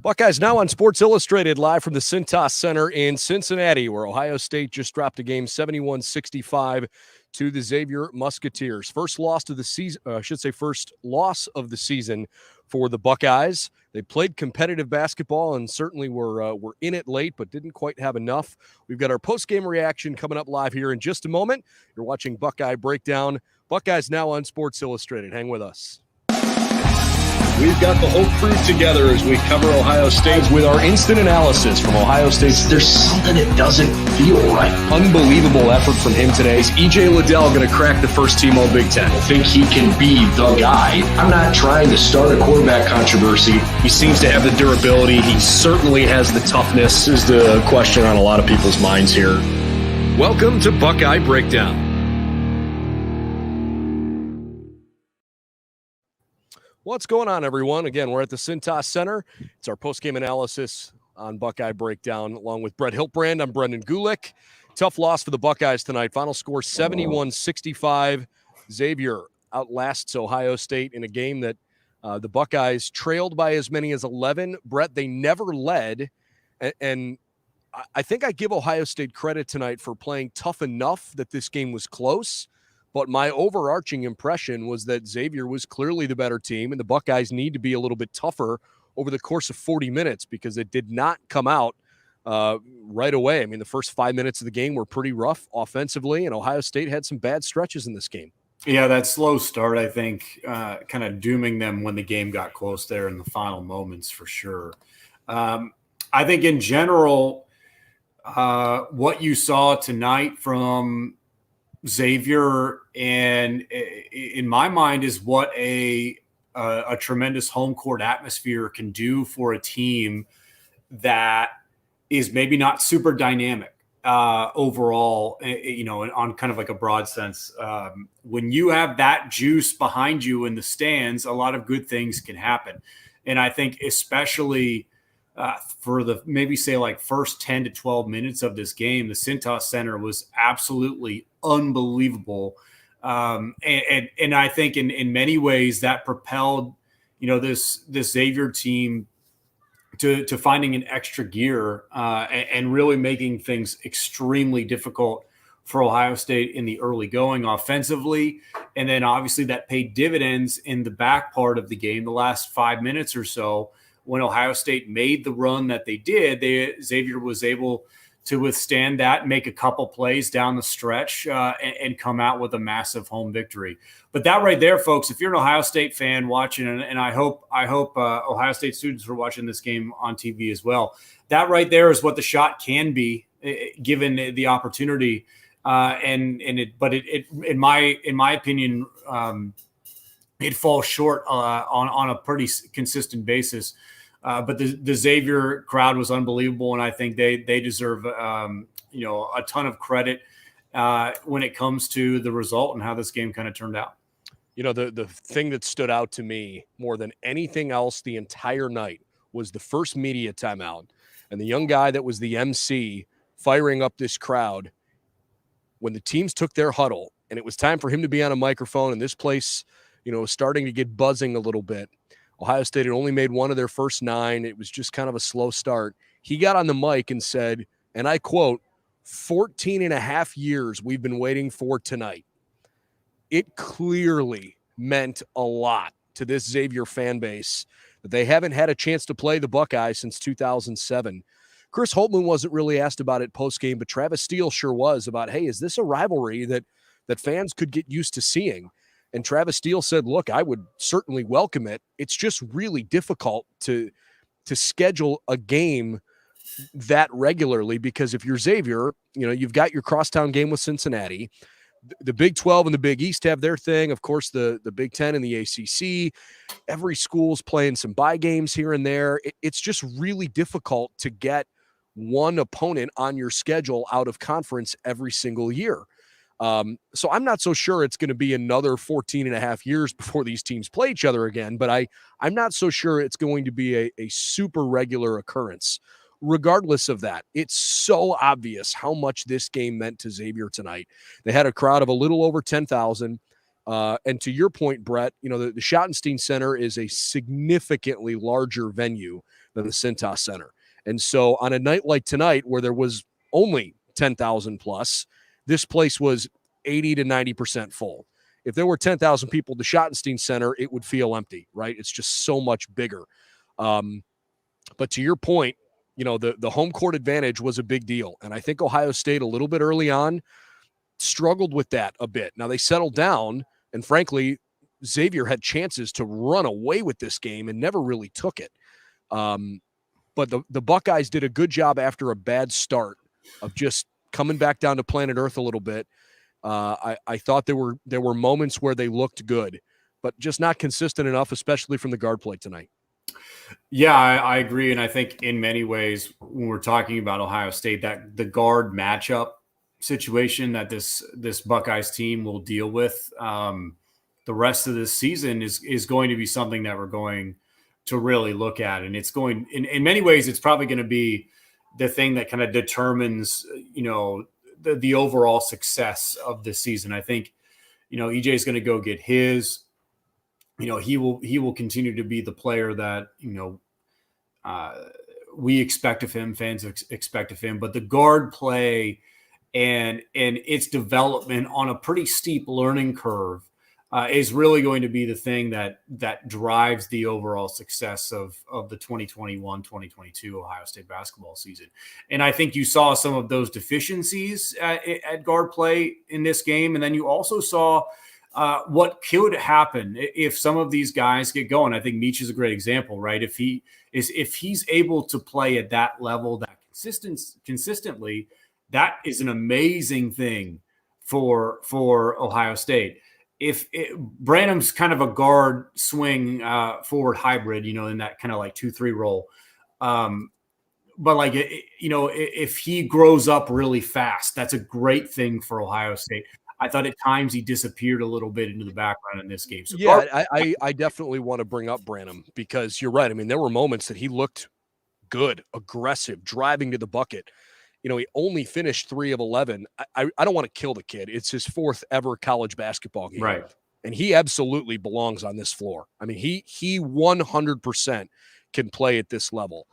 Buckeyes now on Sports Illustrated, live from the Cintas Center in Cincinnati, where Ohio State just dropped a game 71-65 to the Xavier Musketeers. First loss of the season, first loss of the season for the Buckeyes. They played competitive basketball and certainly were in it late, but didn't quite have enough. We've got our post-game reaction coming up live here in just a moment. You're watching Buckeye Breakdown. Buckeyes now on Sports Illustrated. Hang with us. We've got the whole crew together as we cover Ohio State with our instant analysis from Ohio State. There's something that doesn't feel right. Unbelievable effort from him today. Is E.J. Liddell going to crack the first team All-Big Ten? I think he can be the guy. I'm not trying to start a quarterback controversy. He seems to have the durability. He certainly has the toughness. This is the question on a lot of people's minds here. Welcome to Buckeye Breakdown. What's going on, everyone? Again, we're at the Cintas Center. It's our post-game analysis on Buckeye Breakdown, along with Brett Hiltbrand. I'm Brendan Gulick. Tough loss for the Buckeyes tonight. Final score 71-65. Xavier outlasts Ohio State in a game that the Buckeyes trailed by as many as 11. Brett, they never led, and I think I give Ohio State credit tonight for playing tough enough that this game was close. But my overarching impression was that Xavier was clearly the better team, and the Buckeyes need to be a little bit tougher over the course of 40 minutes because it did not come out right away. I mean, the first 5 minutes of the game were pretty rough offensively, and Ohio State had some bad stretches in this game. Yeah, that slow start, I think, kind of dooming them when the game got close there in the final moments for sure. I think in general, what you saw tonight from Xavier, and in my mind, is what a tremendous home court atmosphere can do for a team that is maybe not super dynamic overall, on kind of like a broad sense. When you have that juice behind you in the stands, a lot of good things can happen. And I think especially for the maybe say like first 10 to 12 minutes of this game, the Cintas Center was absolutely unbelievable. And I think in many ways that propelled, this Xavier team to finding an extra gear and really making things extremely difficult for Ohio State in the early going offensively. And then obviously that paid dividends in the back part of the game, the last 5 minutes or so, when Ohio State made the run that they did. Xavier was able to withstand that, make a couple plays down the stretch, and come out with a massive home victory. But that right there, folks, if you're an Ohio State fan watching, and I hope Ohio State students were watching this game on TV as well, that right there is what the shot can be, given the opportunity. But in my opinion, it falls short on a pretty consistent basis. But the Xavier crowd was unbelievable, and I think they deserve a ton of credit when it comes to the result and how this game kind of turned out. The thing that stood out to me more than anything else the entire night was the first media timeout, and the young guy that was the MC firing up this crowd when the teams took their huddle, and it was time for him to be on a microphone, and this place, was starting to get buzzing a little bit. Ohio State had only made one of their first 9. It was just kind of a slow start. He got on the mic and said, and I quote, 14 and a half years we've been waiting for tonight. It clearly meant a lot to this Xavier fan base that they haven't had a chance to play the Buckeyes since 2007. Chris Holtmann wasn't really asked about it postgame, but Travis Steele sure was about, hey, is this a rivalry that fans could get used to seeing? And Travis Steele said, look, I would certainly welcome it. It's just really difficult to schedule a game that regularly because if you're Xavier, you've got your crosstown game with Cincinnati. The Big 12 and the Big East have their thing. Of course, the Big 10 and the ACC. Every school's playing some bye games here and there. It's just really difficult to get one opponent on your schedule out of conference every single year. So I'm not so sure it's going to be another 14 and a half years before these teams play each other again, but I'm not so sure it's going to be a super regular occurrence. Regardless of that, it's so obvious how much this game meant to Xavier tonight. They had a crowd of a little over 10,000. And to your point, Brett, the Schottenstein Center is a significantly larger venue than the Cintas Center. And so on a night like tonight, where there was only 10,000 plus, this place was 80 to 90% full. If there were 10,000 people at the Schottenstein Center, it would feel empty, right? It's just so much bigger. But to your point, the home court advantage was a big deal. And I think Ohio State, a little bit early on, struggled with that a bit. Now they settled down, and frankly, Xavier had chances to run away with this game and never really took it. But the Buckeyes did a good job after a bad start of just coming back down to planet Earth a little bit. I thought there were moments where they looked good, but just not consistent enough, especially from the guard play tonight. Yeah, I agree. And I think in many ways, when we're talking about Ohio State, that the guard matchup situation that this Buckeyes team will deal with the rest of this season is going to be something that we're going to really look at. And it's going in many ways, it's probably going to be the thing that kind of determines, the overall success of this season. I think, EJ is going to go get his. He will continue to be the player that, we expect of him, fans expect of him. But the guard play and its development on a pretty steep learning curve is really going to be the thing that drives the overall success of the 2021-2022 Ohio State basketball season. And I think you saw some of those deficiencies at guard play in this game. And then you also saw what could happen if some of these guys get going. I think Meach is a great example, right? If he's able to play at that level, that consistently, that is an amazing thing for Ohio State. If Branham's kind of a guard swing forward hybrid, in that kind of like 2-3 role. But like, if he grows up really fast, that's a great thing for Ohio State. I thought at times he disappeared a little bit into the background in this game. So yeah, I definitely want to bring up Branham because you're right. I mean, there were moments that he looked good, aggressive, driving to the bucket. He only finished 3 of 11. I don't want to kill the kid. It's his 4th ever college basketball game. Right. And he absolutely belongs on this floor. I mean, he 100% can play at this level.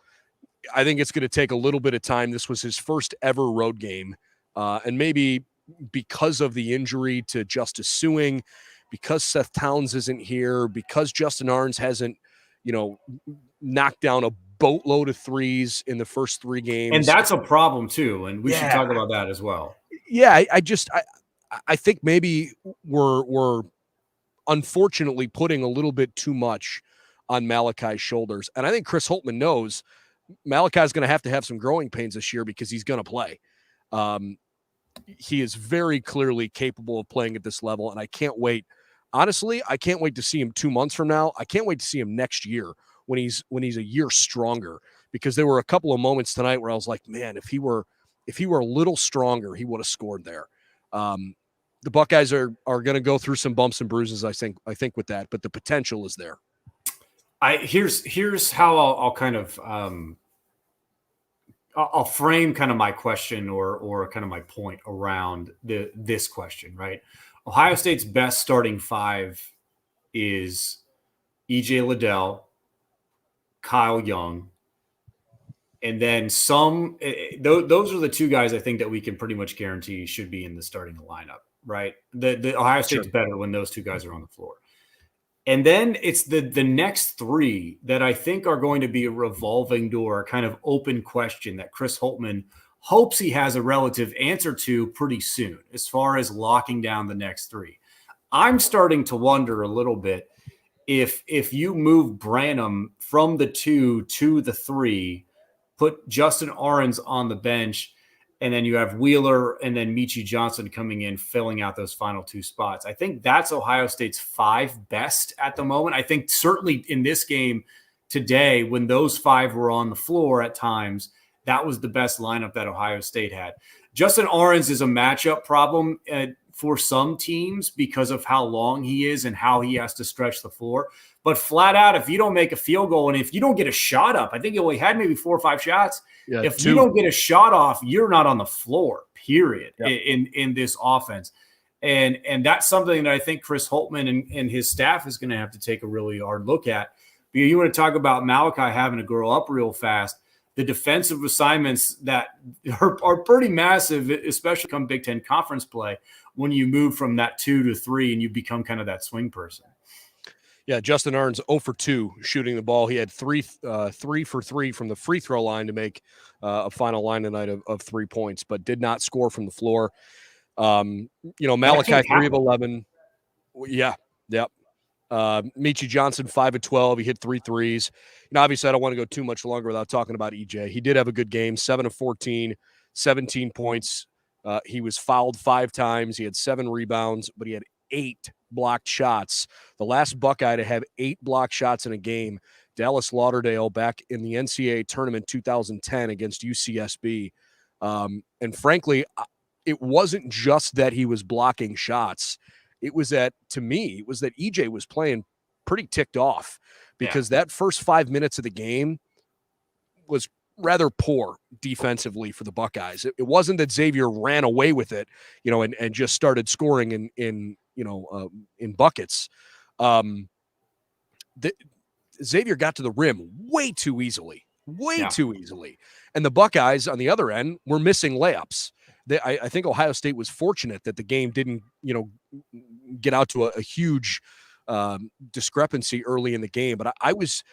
I think it's going to take a little bit of time. This was his first ever road game. And maybe because of the injury to Justice Suing, because Seth Towns isn't here, because Justin Arns hasn't, knocked down a boatload of threes in the first 3 games. And that's a problem too. And we should talk about that as well. Yeah. I think maybe we're unfortunately putting a little bit too much on Malachi's shoulders. And I think Chris Holtmann knows Malachi's going to have some growing pains this year because he's going to play. He is very clearly capable of playing at this level. And I can't wait. Honestly, I can't wait to see him 2 months from now. I can't wait to see him next year when he's a year stronger, because there were a couple of moments tonight where I was like, man, if he were a little stronger, he would have scored there. The Buckeyes are going to go through some bumps and bruises, I think with that, but the potential is there. Here's how I'll kind of I'll frame kind of my question or kind of my point around this question, right? Ohio State's best starting 5 is EJ Liddell, Kyle Young, and then some. Those are the 2 guys I think that we can pretty much guarantee should be in the starting lineup, right? The Ohio State's better when those 2 guys are on the floor. And then it's the next 3 that I think are going to be a revolving door, kind of open question that Chris Holtmann hopes he has a relative answer to pretty soon as far as locking down the next 3. I'm starting to wonder a little bit if you move Branham from the 2 to the 3, put Justin Arens on the bench, and then you have Wheeler and then Michi Johnson coming in, filling out those final 2 spots. I think that's Ohio State's 5 best at the moment. I think certainly in this game today, when those 5 were on the floor at times, that was the best lineup that Ohio State had. Justin Arens is a matchup problem for some teams because of how long he is and how he has to stretch the floor. But flat out, if you don't make a field goal and if you don't get a shot up, I think he only had maybe 4 or 5 shots. Yeah, if 2. You don't get a shot off, you're not on the floor, period, in this offense. And that's something that I think Chris Holtmann and his staff is going to have to take a really hard look at, Because you want to talk about Malachi having to grow up real fast. The defensive assignments that are pretty massive, especially come Big Ten conference play, when you move from that 2 to 3 and you become kind of that swing person. Yeah, Justin Arns 0 for 2 shooting the ball. He had 3 for 3 from the free throw line to make a final line tonight of 3 points, but did not score from the floor. Malachi 3 of 11. Yeah, yep. Michi Johnson 5 of 12. He hit 3 threes. Obviously, I don't want to go too much longer without talking about EJ. He did have a good game, 7 of 14, 17 points. He was fouled 5 times. He had 7 rebounds, but he had 8 blocked shots. The last Buckeye to have 8 blocked shots in a game, Dallas Lauderdale back in the NCAA tournament 2010 against UCSB. And frankly, it wasn't just that he was blocking shots. It was that EJ was playing pretty ticked off because that first 5 minutes of the game was rather poor defensively for the Buckeyes. It wasn't that Xavier ran away with it, and just started scoring in buckets. Xavier got to the rim way too easily. And the Buckeyes on the other end were missing layups. I think Ohio State was fortunate that the game didn't, get out to a huge discrepancy early in the game. But I was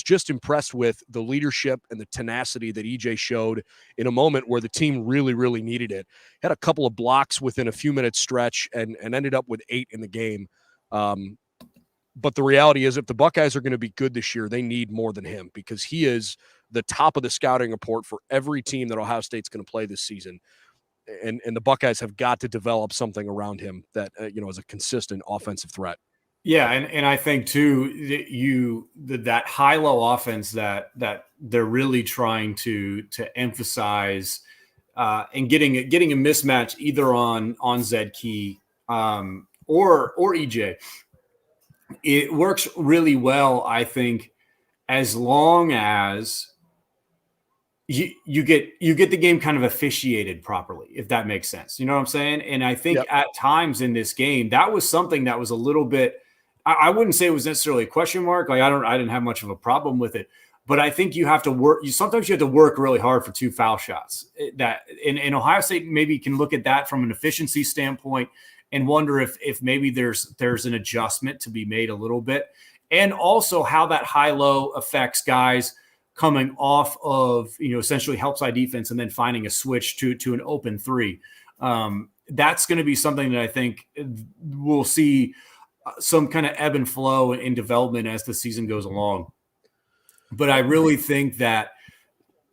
just impressed with the leadership and the tenacity that EJ showed in a moment where the team really, really needed it. Had a couple of blocks within a few minutes stretch and ended up with 8 in the game. But the reality is, if the Buckeyes are going to be good this year, they need more than him, because he is the top of the scouting report for every team that Ohio State's going to play this season. And the Buckeyes have got to develop something around him that, is a consistent offensive threat. Yeah, and I think too that high-low offense that they're really trying to emphasize and getting a mismatch either on Zed Key or EJ. It works really well, I think, as long as you get the game kind of officiated properly, if that makes sense. You know what I'm saying? And I think at times in this game, that was something that was a little bit, I wouldn't say it was necessarily a question mark. Like I didn't have much of a problem with it, but I think you have to work. Sometimes you have to work really hard for 2 foul shots. That in Ohio State maybe can look at that from an efficiency standpoint and wonder if maybe there's an adjustment to be made a little bit, and also how that high-low affects guys coming off of, essentially help side defense and then finding a switch to an open 3. That's going to be something that I think we'll see some kind of ebb and flow in development as the season goes along. But I really think that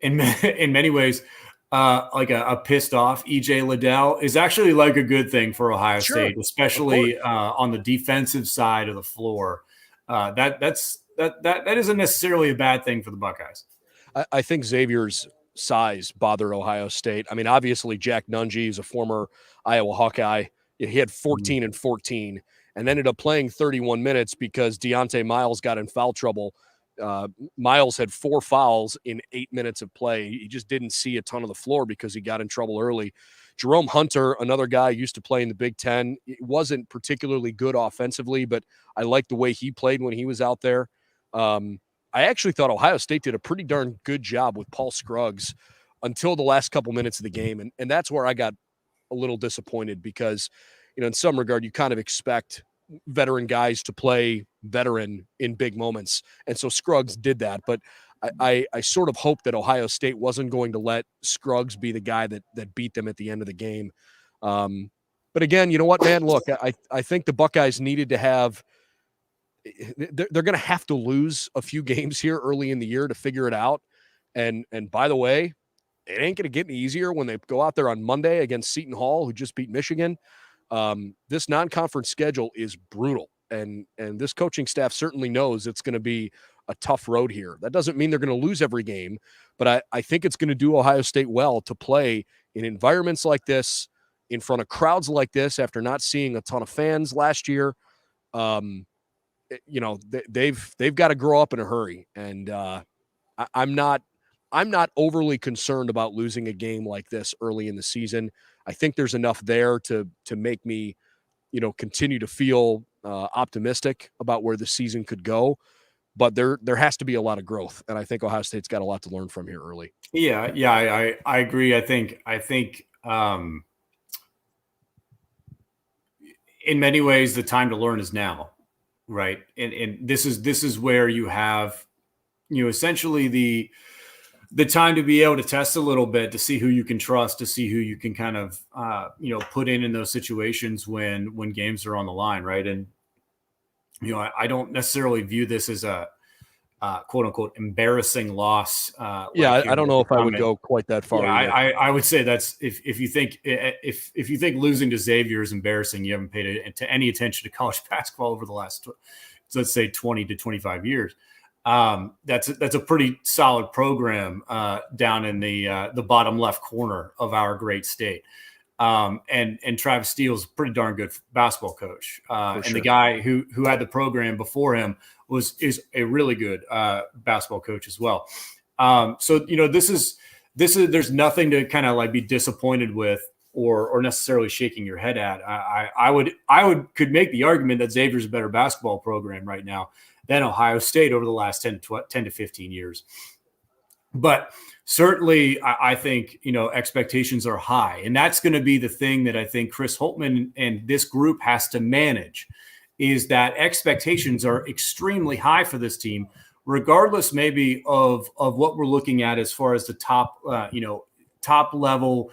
in many ways, like a pissed off EJ Liddell is actually like a good thing for Ohio State, especially on the defensive side of the floor. That isn't necessarily a bad thing for the Buckeyes. I think Xavier's size bothered Ohio State. I mean, obviously Jack Nunge is a former Iowa Hawkeye. He had 14 and 14 and ended up playing 31 minutes because Deontay Miles got in foul trouble. Miles had 4 fouls in 8 minutes of play. He just didn't see a ton of the floor because he got in trouble early. Jerome Hunter, another guy, used to play in the Big Ten. It wasn't particularly good offensively, but I liked the way he played when he was out there. I actually thought Ohio State did a pretty darn good job with Paul Scruggs until the last couple minutes of the game. And that's where I got a little disappointed because, in some regard, you kind of expect veteran guys to play veteran in big moments. And so Scruggs did that. But I sort of hoped that Ohio State wasn't going to let Scruggs be the guy that beat them at the end of the game. But again, you know what, man? Look, I think the Buckeyes needed to have – they're going to have to lose a few games here early in the year to figure it out. And by the way, it ain't going to get any easier when they go out there on Monday against Seton Hall, who just beat Michigan. This non-conference schedule is brutal, and this coaching staff certainly knows it's going to be a tough road here. That doesn't mean they're going to lose every game, but I think it's going to do Ohio State well to play in environments like this, in front of crowds like this, after not seeing a ton of fans last year. They've got to grow up in a hurry, and I'm not overly concerned about losing a game like this early in the season. I think there's enough there to make me, continue to feel optimistic about where the season could go. but there has to be a lot of growth, and I think Ohio State's got a lot to learn from here early. Yeah, I agree. I think in many ways the time to learn is now, right? And this is where you have, essentially the time to be able to test a little bit, to see who you can trust, to see who you can kind of put in those situations when games are on the line, right? And I don't necessarily view this as a quote unquote embarrassing loss. I don't know if I would go quite that far. Yeah, I would say that's if you think losing to Xavier is embarrassing, you haven't paid any attention to college basketball over the last, let's say, 20 to 25 years. That's a pretty solid program down in the bottom left corner of our great state. And Travis Steele's a pretty darn good basketball coach. And the guy who had the program before him is a really good basketball coach as well. So there's nothing to kind of like be disappointed with or necessarily shaking your head at. I could make the argument that Xavier's a better basketball program right now than Ohio State over the last 10 to 15 years. But certainly, I think, expectations are high. And that's going to be the thing that I think Chris Holtmann and this group has to manage, is that expectations are extremely high for this team, regardless maybe of what we're looking at as far as the top level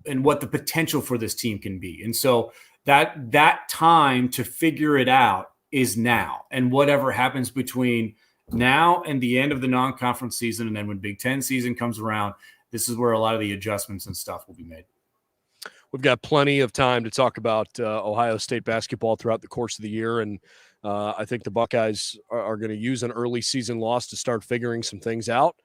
and what the potential for this team can be. And so that time to figure it out is now. And whatever happens between now and the end of the non-conference season, and then when Big Ten season comes around, this is where a lot of the adjustments and stuff will be made. We've got plenty of time to talk about Ohio State basketball throughout the course of the year, and I think the Buckeyes are going to use an early season loss to start figuring some things out.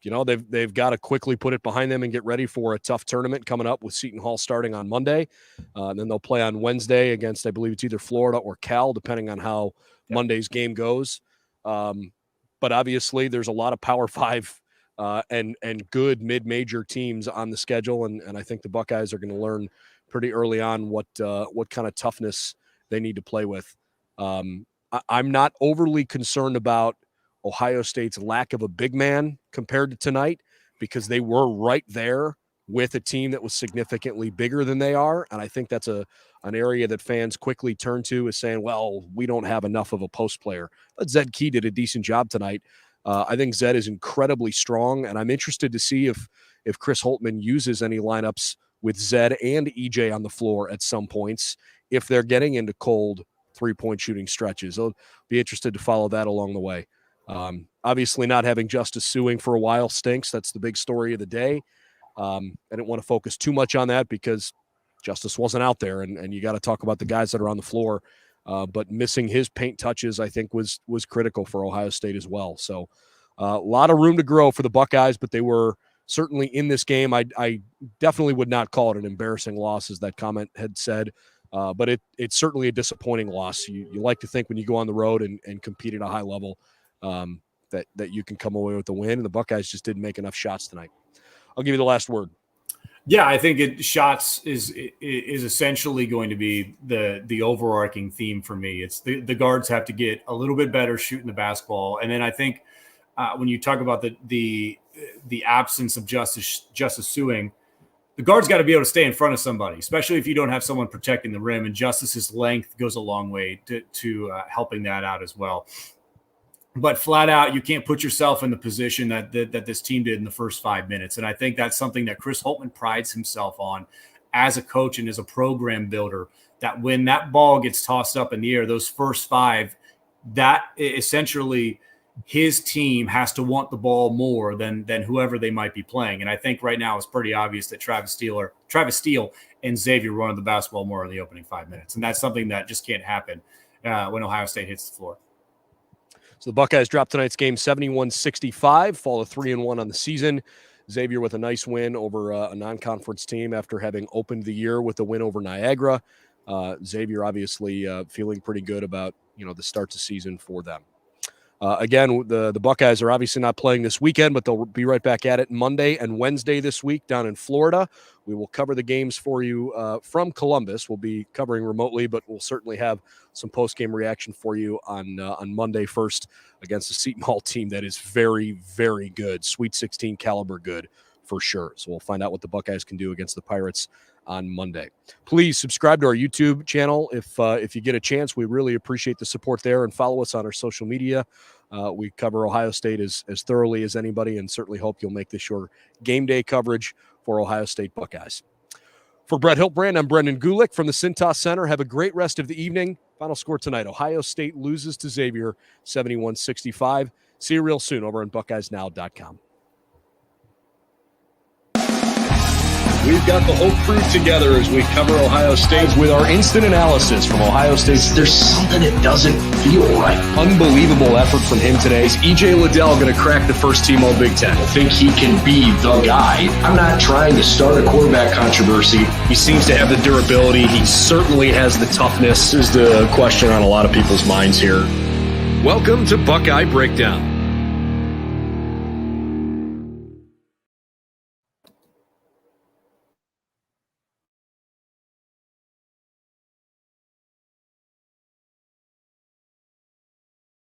They've got to quickly put it behind them and get ready for a tough tournament coming up with Seton Hall starting on Monday. And then they'll play on Wednesday against, I believe it's either Florida or Cal, depending on how Monday's game goes. But obviously there's a lot of Power 5 and good mid-major teams on the schedule. And I think the Buckeyes are going to learn pretty early on what kind of toughness they need to play with. I'm not overly concerned about Ohio State's lack of a big man compared to tonight, because they were right there with a team that was significantly bigger than they are. And I think that's an area that fans quickly turn to, is saying, well, we don't have enough of a post player. But Zed Key did a decent job tonight. I think Zed is incredibly strong, and I'm interested to see if Chris Holtmann uses any lineups with Zed and EJ on the floor at some points, if they're getting into cold three-point shooting stretches. I'll be interested to follow that along the way. Obviously not having Justice Suing for a while stinks. That's the big story of the day. I didn't want to focus too much on that because Justice wasn't out there, and you got to talk about the guys that are on the floor. But missing his paint touches, I think, was critical for Ohio State as well. So a lot of room to grow for the Buckeyes, but they were certainly in this game. I definitely would not call it an embarrassing loss, as that comment had said. But it's certainly a disappointing loss. You like to think when you go on the road and compete at a high level, that you can come away with the win, and the Buckeyes just didn't make enough shots tonight. I'll give you the last word. Yeah, I think shots is essentially going to be the overarching theme for me. It's the guards have to get a little bit better shooting the basketball, and then I think when you talk about the absence of Justice Suing, the guard's got to be able to stay in front of somebody, especially if you don't have someone protecting the rim. And Justice's length goes a long way to helping that out as well. But flat out, you can't put yourself in the position that this team did in the first 5 minutes. And I think that's something that Chris Holtmann prides himself on as a coach and as a program builder, that when that ball gets tossed up in the air, those first 5, that essentially his team has to want the ball more than whoever they might be playing. And I think right now it's pretty obvious that Travis Steele and Xavier running the basketball more in the opening 5 minutes. And that's something that just can't happen when Ohio State hits the floor. So the Buckeyes dropped tonight's game 71-65, fall to 3-1 on the season. Xavier with a nice win over a non-conference team after having opened the year with a win over Niagara. Xavier obviously feeling pretty good about the start to season for them. Again, the Buckeyes are obviously not playing this weekend, but they'll be right back at it Monday and Wednesday this week down in Florida. We will cover the games for you from Columbus. We'll be covering remotely, but we'll certainly have some post-game reaction for you on Monday first against a Seton Hall team that is very, very good, Sweet 16 caliber good for sure. So we'll find out what the Buckeyes can do against the Pirates on Monday. Please subscribe to our YouTube channel if you get a chance. We really appreciate the support there, and follow us on our social media. We cover Ohio State as thoroughly as anybody, and certainly hope you'll make this your game day coverage for Ohio State Buckeyes. For Brett Hiltbrand, I'm Brendan Gulick from the Cintas Center. Have a great rest of the evening. Final score tonight, Ohio State loses to Xavier 71-65. See you real soon over on BuckeyesNow.com. We've got the whole crew together as we cover Ohio State with our instant analysis from Ohio State. There's something that doesn't feel right. Unbelievable effort from him today. Is E.J. Liddell going to crack the first team All Big Ten? I think he can be the guy. I'm not trying to start a quarterback controversy. He seems to have the durability. He certainly has the toughness, is the question on a lot of people's minds here. Welcome to Buckeye Breakdown.